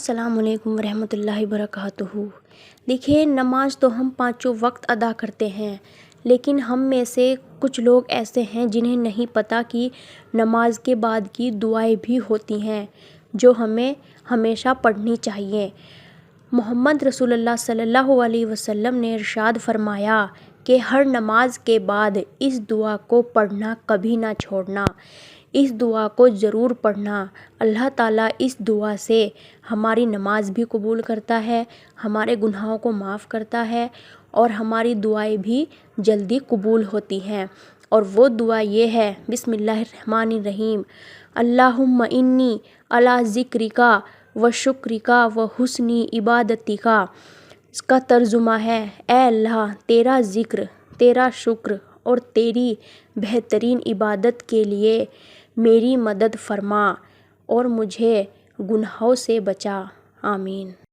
السلام علیکم ورحمۃ اللہ وبرکاتہ۔ دیکھیے، نماز تو ہم پانچوں وقت ادا کرتے ہیں، لیکن ہم میں سے کچھ لوگ ایسے ہیں جنہیں نہیں پتہ کہ نماز کے بعد کی دعائیں بھی ہوتی ہیں جو ہمیں ہمیشہ پڑھنی چاہیے۔ محمد رسول اللہ صلی اللہ علیہ وسلم نے ارشاد فرمایا کہ ہر نماز کے بعد اس دعا کو پڑھنا کبھی نہ چھوڑنا۔ اس دعا کو ضرور پڑھنا۔ اللہ تعالیٰ اس دعا سے ہماری نماز بھی قبول کرتا ہے، ہمارے گناہوں کو معاف کرتا ہے اور ہماری دعائیں بھی جلدی قبول ہوتی ہیں۔ اور وہ دعا یہ ہے، بسم اللہ الرحمن الرحیم، اللہم انی علی ذکرک و شکرک و حسن عبادتک۔ اس کا ترجمہ ہے، اے اللہ، تیرا ذکر، تیرا شکر اور تیری بہترین عبادت کے لیے میری مدد فرما اور مجھے گناہوں سے بچا۔ آمین۔